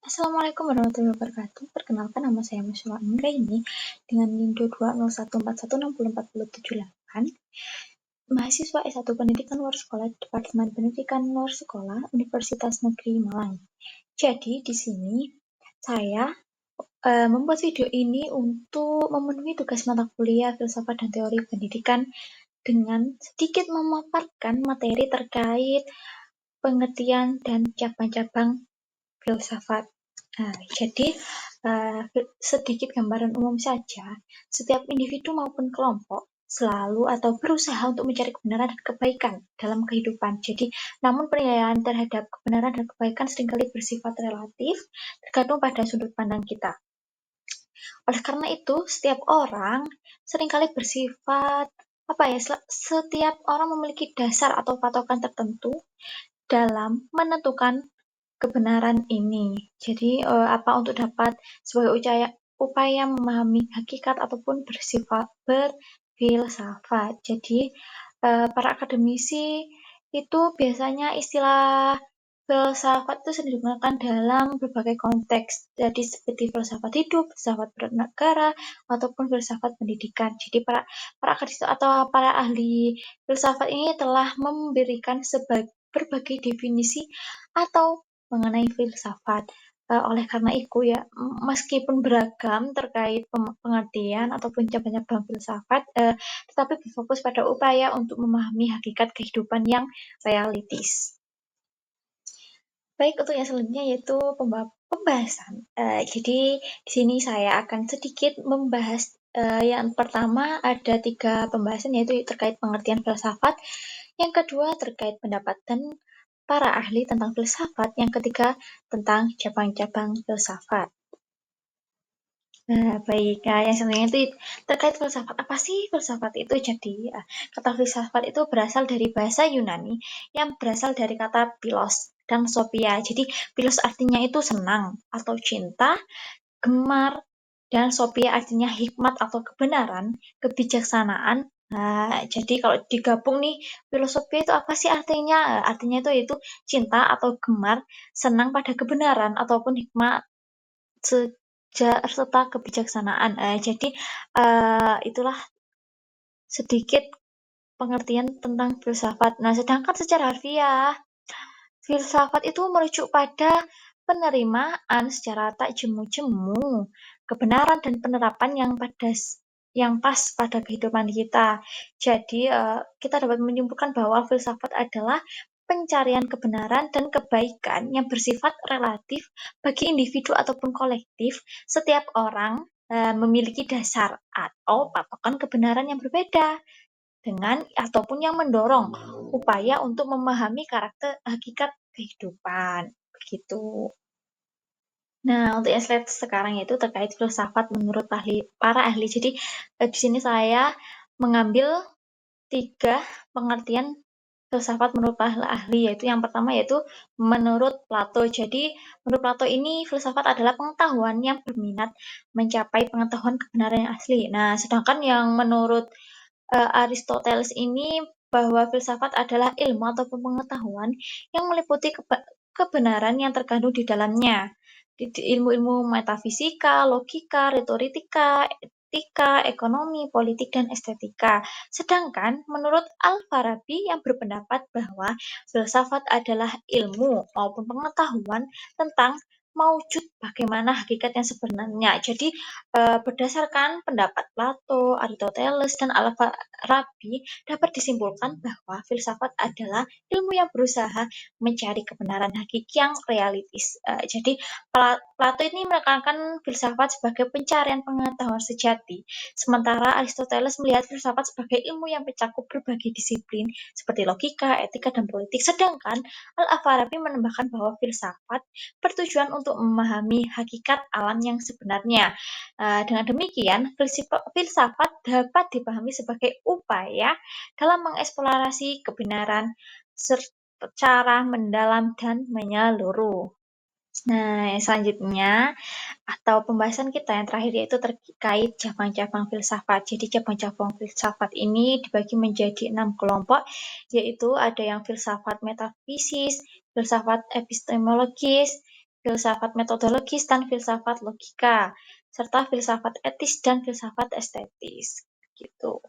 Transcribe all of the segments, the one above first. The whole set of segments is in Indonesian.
Assalamualaikum warahmatullahi wabarakatuh. Perkenalkan nama saya Musyara Anggraini dengan NIM 22014160478. Mahasiswa S1 Pendidikan Luar Sekolah Departemen Pendidikan Luar Sekolah Universitas Negeri Malang. Jadi di sini saya membuat video ini untuk memenuhi tugas mata kuliah Filsafat dan Teori Pendidikan dengan sedikit memaparkan materi terkait pengertian dan cabang-cabang filsafat. Jadi sedikit gambaran umum saja, setiap individu maupun kelompok selalu atau berusaha untuk mencari kebenaran dan kebaikan dalam kehidupan. Jadi, namun penilaian terhadap kebenaran dan kebaikan seringkali bersifat relatif, tergantung pada sudut pandang kita. Oleh karena itu, setiap orang seringkali bersifat setiap orang memiliki dasar atau patokan tertentu dalam menentukan kebenaran ini. Jadi untuk dapat sebagai upaya memahami hakikat ataupun berfilsafat. Jadi para akademisi itu biasanya istilah filsafat itu sering digunakan dalam berbagai konteks. Jadi seperti filsafat hidup, filsafat bernegara, ataupun filsafat pendidikan. Jadi para akademisi atau para ahli filsafat ini telah memberikan berbagai definisi atau mengenai filsafat. Oleh karena itu ya, meskipun beragam terkait pengertian ataupun cabang-cabang filsafat, tetapi berfokus pada upaya untuk memahami hakikat kehidupan yang realistis. Baik, untuk yang selanjutnya yaitu pembahasan. Jadi di sini saya akan sedikit membahas yang pertama ada 3 pembahasan, yaitu terkait pengertian filsafat, yang kedua terkait pendapat dan para ahli tentang filsafat, yang ketiga tentang cabang-cabang filsafat. Baik, yang selanjutnya itu terkait filsafat. Apa sih filsafat itu? Jadi, kata filsafat itu berasal dari bahasa Yunani yang berasal dari kata philos dan sophia. Jadi, philos artinya itu senang atau cinta, gemar, dan sophia artinya hikmat atau kebenaran, kebijaksanaan. Jadi kalau digabung nih, filosofi itu apa sih artinya? Artinya itu cinta atau gemar, senang pada kebenaran ataupun hikmat serta kebijaksanaan. Jadi itulah sedikit pengertian tentang filsafat. Nah, sedangkan secara harfiah, filsafat itu merujuk pada penerimaan secara tak jemu-jemu, kebenaran dan penerapan yang pas pada kehidupan kita. Jadi, kita dapat menyimpulkan bahwa filsafat adalah pencarian kebenaran dan kebaikan yang bersifat relatif bagi individu ataupun kolektif. Setiap orang memiliki dasar atau patokan kebenaran yang berbeda dengan ataupun yang mendorong upaya untuk memahami hakikat kehidupan. Begitu. Nah, untuk yang slide sekarang yaitu terkait filsafat menurut para ahli. Jadi, di sini saya mengambil 3 pengertian filsafat menurut para ahli, yaitu yang pertama yaitu menurut Plato. Jadi, menurut Plato ini filsafat adalah pengetahuan yang berminat mencapai pengetahuan kebenaran yang asli. Nah, sedangkan yang menurut Aristoteles ini bahwa filsafat adalah ilmu ataupun pengetahuan yang meliputi kebenaran yang terkandung di dalamnya. Ilmu-ilmu metafisika, logika, retorika, etika, ekonomi, politik, dan estetika. Sedangkan menurut Al-Farabi yang berpendapat bahwa filsafat adalah ilmu maupun pengetahuan tentang maujud bagaimana hakikat yang sebenarnya. Jadi berdasarkan pendapat Plato, Aristoteles, dan Al-Farabi dapat disimpulkan bahwa filsafat adalah ilmu yang berusaha mencari kebenaran hakiki yang realistis. Jadi Plato ini menekankan filsafat sebagai pencarian pengetahuan sejati, sementara Aristoteles melihat filsafat sebagai ilmu yang mencakup berbagai disiplin seperti logika, etika, dan politik. Sedangkan Al-Farabi menambahkan bahwa filsafat bertujuan untuk memahami hakikat alam yang sebenarnya. Dengan demikian, filsafat dapat dipahami sebagai upaya dalam mengeksplorasi kebenaran secara mendalam dan menyeluruh. Nah, yang selanjutnya atau pembahasan kita yang terakhir yaitu terkait cabang-cabang filsafat. Jadi cabang-cabang filsafat ini dibagi menjadi 6 kelompok, yaitu ada yang filsafat metafisis, filsafat epistemologis, filsafat metodologis dan filsafat logika, serta filsafat etis dan filsafat estetis. Gitu.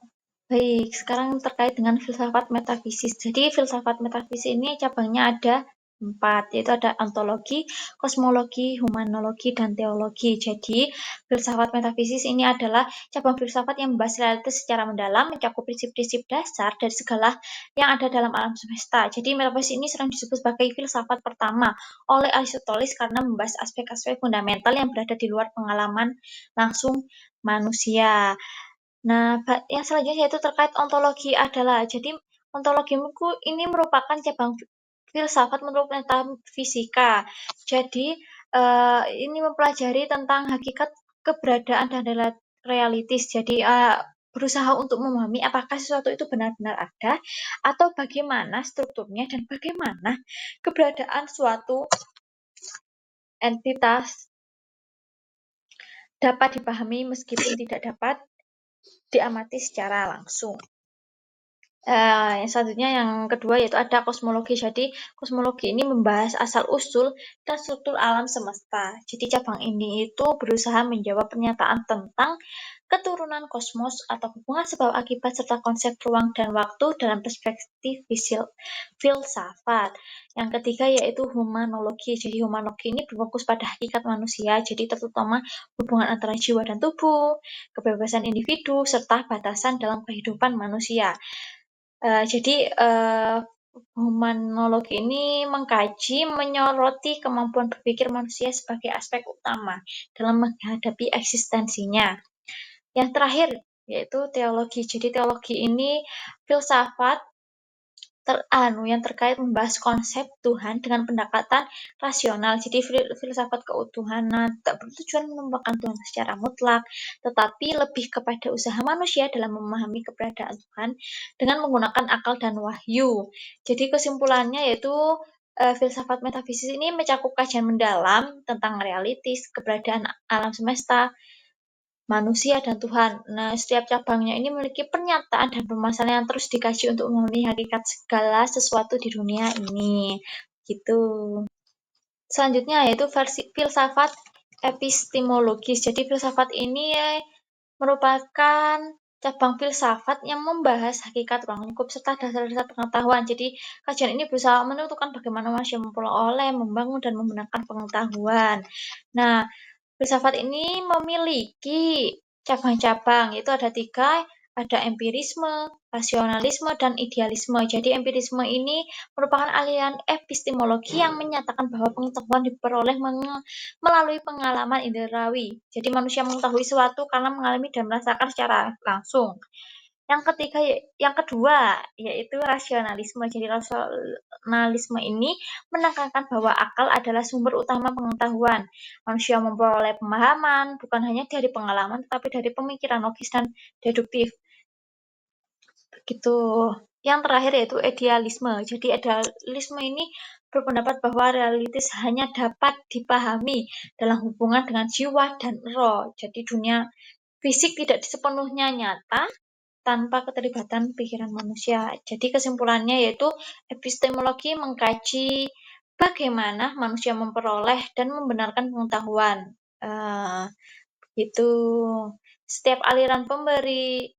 Baik, sekarang terkait dengan filsafat metafisis. Jadi, filsafat metafisis ini cabangnya ada 4, yaitu ada ontologi, kosmologi, humanologi, dan teologi. Jadi, filsafat metafisis ini adalah cabang filsafat yang membahas realitas secara mendalam, mencakup prinsip-prinsip dasar dari segala yang ada dalam alam semesta. Jadi, metafisis ini sering disebut sebagai filsafat pertama oleh Aristoteles karena membahas aspek-aspek fundamental yang berada di luar pengalaman langsung manusia. Nah, yang selanjutnya yaitu terkait ontologi adalah, jadi ontologi ini merupakan cabang filsafat menurut metafisika. Jadi, ini mempelajari tentang hakikat keberadaan dan realitis. Jadi, berusaha untuk memahami apakah sesuatu itu benar-benar ada, atau bagaimana strukturnya dan bagaimana keberadaan suatu entitas dapat dipahami meskipun tidak dapat diamati secara langsung. Yang selanjutnya yang kedua yaitu ada kosmologi. Jadi kosmologi ini membahas asal-usul dan struktur alam semesta. Jadi cabang ini itu berusaha menjawab pernyataan tentang keturunan kosmos atau hubungan sebab akibat serta konsep ruang dan waktu dalam perspektif filsafat. Yang ketiga yaitu humanologi. Jadi humanologi ini berfokus pada hakikat manusia, jadi terutama hubungan antara jiwa dan tubuh, kebebasan individu, serta batasan dalam kehidupan manusia. Jadi humanologi ini mengkaji, menyoroti kemampuan berpikir manusia sebagai aspek utama dalam menghadapi eksistensinya. Yang terakhir yaitu teologi. Jadi teologi ini filsafat yang terkait membahas konsep Tuhan dengan pendekatan rasional. Jadi filsafat keutuhanan tak bertujuan menemukan Tuhan secara mutlak, tetapi lebih kepada usaha manusia dalam memahami keberadaan Tuhan dengan menggunakan akal dan wahyu. Jadi kesimpulannya yaitu filsafat metafisis ini mencakup kajian mendalam tentang realitis, keberadaan alam semesta, manusia dan Tuhan. Nah, setiap cabangnya ini memiliki pernyataan dan permasalahan yang terus dikaji untuk memenuhi hakikat segala sesuatu di dunia ini. Gitu. Selanjutnya yaitu versi filsafat epistemologis. Jadi filsafat ini merupakan cabang filsafat yang membahas hakikat ruang lingkup serta dasar-dasar pengetahuan. Jadi kajian ini berusaha menentukan bagaimana manusia memperoleh, membangun, dan membenarkan pengetahuan. Nah, filsafat ini memiliki cabang-cabang, yaitu ada 3, ada empirisme, rasionalisme, dan idealisme. Jadi empirisme ini merupakan aliran epistemologi yang menyatakan bahwa pengetahuan diperoleh melalui pengalaman indrawi. Jadi manusia mengetahui sesuatu karena mengalami dan merasakan secara langsung. Yang kedua yaitu rasionalisme. Jadi rasionalisme ini menekankan bahwa akal adalah sumber utama pengetahuan. Manusia memperoleh pemahaman bukan hanya dari pengalaman tetapi dari pemikiran logis dan deduktif. Begitu. Yang terakhir yaitu idealisme. Jadi idealisme ini berpendapat bahwa realitas hanya dapat dipahami dalam hubungan dengan jiwa dan roh. Jadi dunia fisik tidak sepenuhnya nyata tanpa keterlibatan pikiran manusia. Jadi kesimpulannya yaitu epistemologi mengkaji bagaimana manusia memperoleh dan membenarkan pengetahuan. Itu setiap aliran pemberi.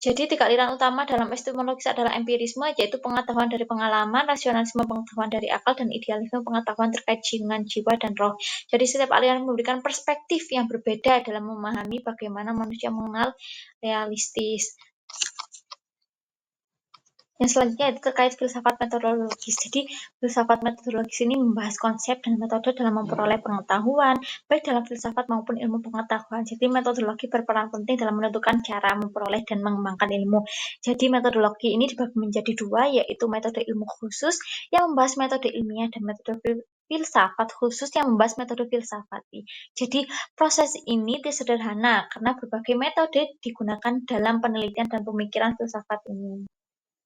Jadi 3 aliran utama dalam epistemologi adalah empirisme, yaitu pengetahuan dari pengalaman, rasionalisme pengetahuan dari akal, dan idealisme pengetahuan terkait dengan jiwa dan roh. Jadi setiap aliran memberikan perspektif yang berbeda dalam memahami bagaimana manusia mengenal realistis. Yang selanjutnya itu terkait filsafat metodologis. Jadi, filsafat metodologis ini membahas konsep dan metode dalam memperoleh pengetahuan, baik dalam filsafat maupun ilmu pengetahuan. Jadi, metodologi berperan penting dalam menentukan cara memperoleh dan mengembangkan ilmu. Jadi, metodologi ini dibagi menjadi 2, yaitu metode ilmu khusus yang membahas metode ilmiah dan metode filsafat khusus yang membahas metode filsafati. Jadi, proses ini sederhana karena berbagai metode digunakan dalam penelitian dan pemikiran filsafat ini.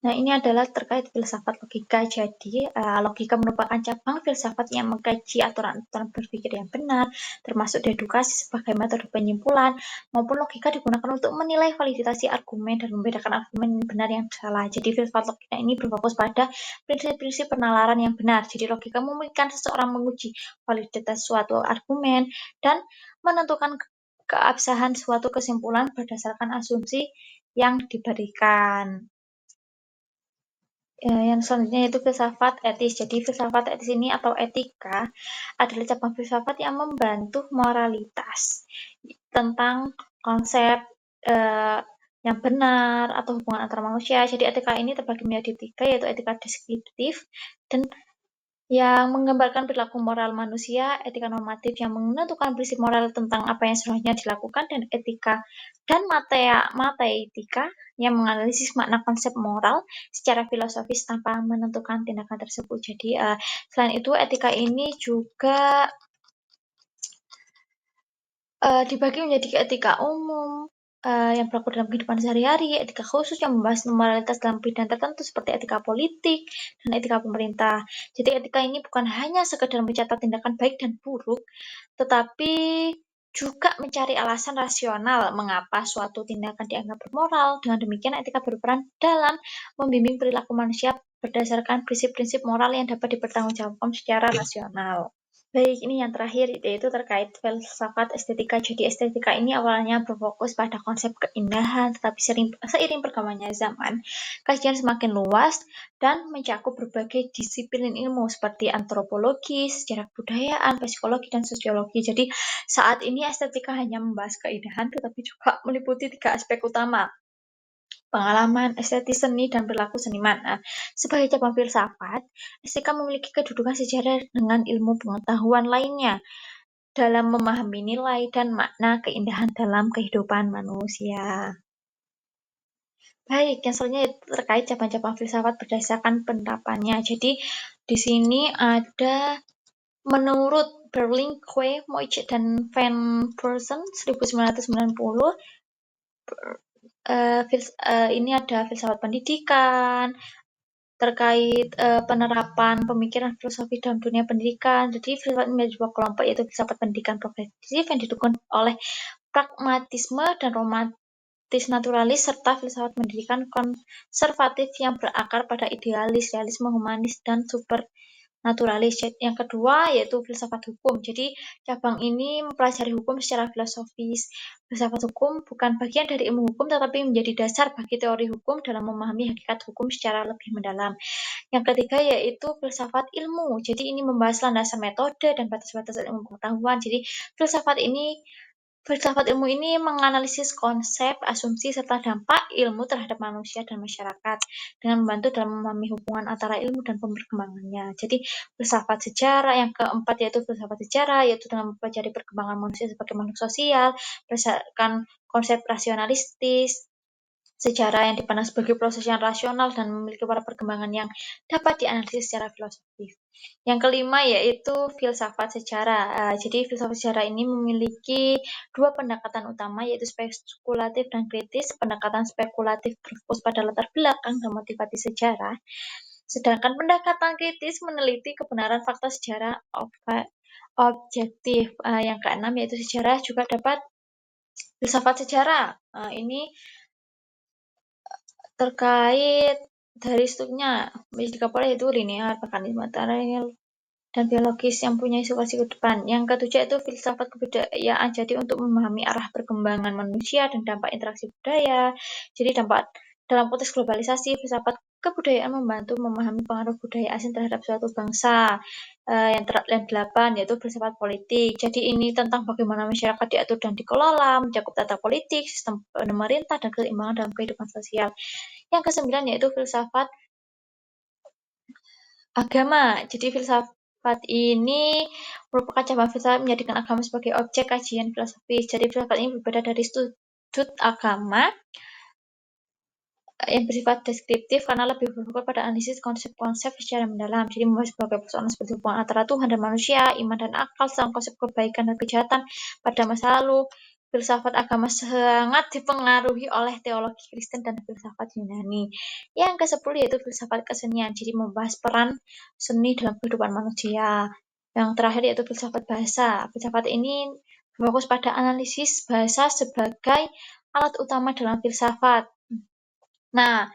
Nah, ini adalah terkait filsafat logika. Jadi, logika merupakan cabang filsafat yang mengkaji aturan-aturan berpikir yang benar, termasuk dedukasi sebagai metode penyimpulan, maupun logika digunakan untuk menilai validitas argumen dan membedakan argumen benar yang salah. Jadi, filsafat logika ini berfokus pada prinsip-prinsip penalaran yang benar. Jadi, logika memungkinkan seseorang menguji validitas suatu argumen dan menentukan keabsahan suatu kesimpulan berdasarkan asumsi yang diberikan. Yang selanjutnya itu filsafat etis. Jadi filsafat etis ini atau etika adalah cabang filsafat yang membantu moralitas tentang konsep yang benar atau hubungan antar manusia. Jadi etika ini terbagi menjadi 3, yaitu etika deskriptif dan yang menggambarkan perilaku moral manusia, etika normatif yang menentukan prinsip moral tentang apa yang seharusnya dilakukan, dan etika dan mateetika yang menganalisis makna konsep moral secara filosofis tanpa menentukan tindakan tersebut. Jadi selain itu etika ini juga dibagi menjadi etika umum yang berlaku dalam kehidupan sehari-hari, etika khusus yang membahas moralitas dalam bidang tertentu seperti etika politik dan etika pemerintah. Jadi etika ini bukan hanya sekedar mencatat tindakan baik dan buruk, tetapi juga mencari alasan rasional mengapa suatu tindakan dianggap bermoral. Dengan demikian, etika berperan dalam membimbing perilaku manusia berdasarkan prinsip-prinsip moral yang dapat dipertanggungjawabkan secara rasional. Baik, ini yang terakhir, yaitu terkait filsafat estetika. Jadi estetika ini awalnya berfokus pada konsep keindahan, tetapi seiring perkembangannya zaman, kajian semakin luas dan mencakup berbagai disiplin ilmu seperti antropologi, sejarah kebudayaan, psikologi, dan sosiologi. Jadi saat ini estetika hanya membahas keindahan, tetapi juga meliputi 3 aspek utama: pengalaman, estetis seni, dan perilaku seniman. Sebagai cabang filsafat, estetika memiliki kedudukan sejajar dengan ilmu pengetahuan lainnya dalam memahami nilai dan makna keindahan dalam kehidupan manusia. Baik, yang selanjutnya terkait cabang-cabang filsafat berdasarkan penerapannya. Jadi di sini ada menurut Berlingue, Moich, dan Van Persson 1990, ini ada filsafat pendidikan, terkait penerapan pemikiran filosofi dalam dunia pendidikan. Jadi filsafat menjadi dua kelompok, yaitu filsafat pendidikan progresif yang didukung oleh pragmatisme dan romantis naturalis, serta filsafat pendidikan konservatif yang berakar pada idealis, realisme humanis, dan supernaturalis. Yang kedua yaitu filsafat hukum. Jadi cabang ini mempelajari hukum secara filosofis. Filsafat hukum bukan bagian dari ilmu hukum, tetapi menjadi dasar bagi teori hukum dalam memahami hakikat hukum secara lebih mendalam. Yang ketiga yaitu filsafat ilmu. Jadi ini membahas landasan metode dan batas-batas ilmu pengetahuan. Jadi filsafat ilmu ini menganalisis konsep, asumsi, serta dampak ilmu terhadap manusia dan masyarakat dengan membantu dalam memahami hubungan antara ilmu dan perkembangannya. Jadi filsafat sejarah yang keempat yaitu filsafat sejarah, yaitu dengan mempelajari perkembangan manusia sebagai makhluk sosial berdasarkan konsep rasionalistis. Sejarah yang dipandang sebagai proses yang rasional dan memiliki para perkembangan yang dapat dianalisis secara filosofis. Yang kelima yaitu filsafat sejarah. Jadi filsafat sejarah ini memiliki 2 pendekatan utama, yaitu spekulatif dan kritis. Pendekatan spekulatif berfokus pada latar belakang dan motivasi sejarah, sedangkan pendekatan kritis meneliti kebenaran fakta sejarah objektif. Yang keenam yaitu sejarah juga dapat filsafat sejarah. Ini terkait dari strukturnya menjadi kapolri yaitu linear, mekanisme material, dan biologis yang punya situasi ke depan. Yang ketujuh itu filsafat kebudayaan. Jadi untuk memahami arah perkembangan manusia dan dampak interaksi budaya. Jadi dampak dalam konteks globalisasi, filsafat kebudayaan membantu memahami pengaruh budaya asing terhadap suatu bangsa. Yang delapan yaitu filsafat politik. Jadi ini tentang bagaimana masyarakat diatur dan dikelola, mencakup tata politik, sistem pemerintah, dan keseimbangan dalam kehidupan sosial. Yang kesembilan yaitu filsafat agama. Jadi filsafat ini merupakan cabang filsafat menjadikan agama sebagai objek kajian filosofis. Jadi filsafat ini berbeda dari sudut agama yang bersifat deskriptif karena lebih berfokus pada analisis konsep-konsep secara mendalam. Jadi membahas berbagai persoalan seperti hubungan antara Tuhan dan manusia, iman dan akal, tentang konsep kebaikan dan kejahatan pada masa lalu, filsafat agama sangat dipengaruhi oleh teologi Kristen dan filsafat Yunani. Yang ke-10 yaitu filsafat kesenian, jadi membahas peran seni dalam kehidupan manusia. Yang terakhir yaitu filsafat bahasa. Filsafat ini berfokus pada analisis bahasa sebagai alat utama dalam filsafat. Nah,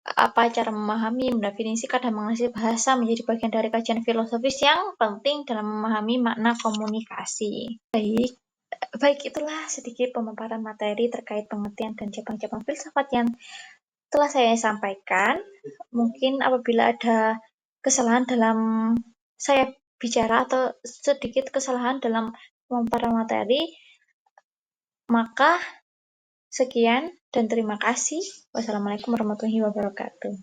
apa cara memahami, mendefinisikan, dan menganalisis bahasa menjadi bagian dari kajian filosofis yang penting dalam memahami makna komunikasi. Baik, itulah sedikit pemaparan materi terkait pengertian dan cabang-cabang filsafat yang telah saya sampaikan. Mungkin apabila ada kesalahan dalam saya bicara atau sedikit kesalahan dalam pemaparan materi, maka sekian dan terima kasih. Wassalamualaikum warahmatullahi wabarakatuh.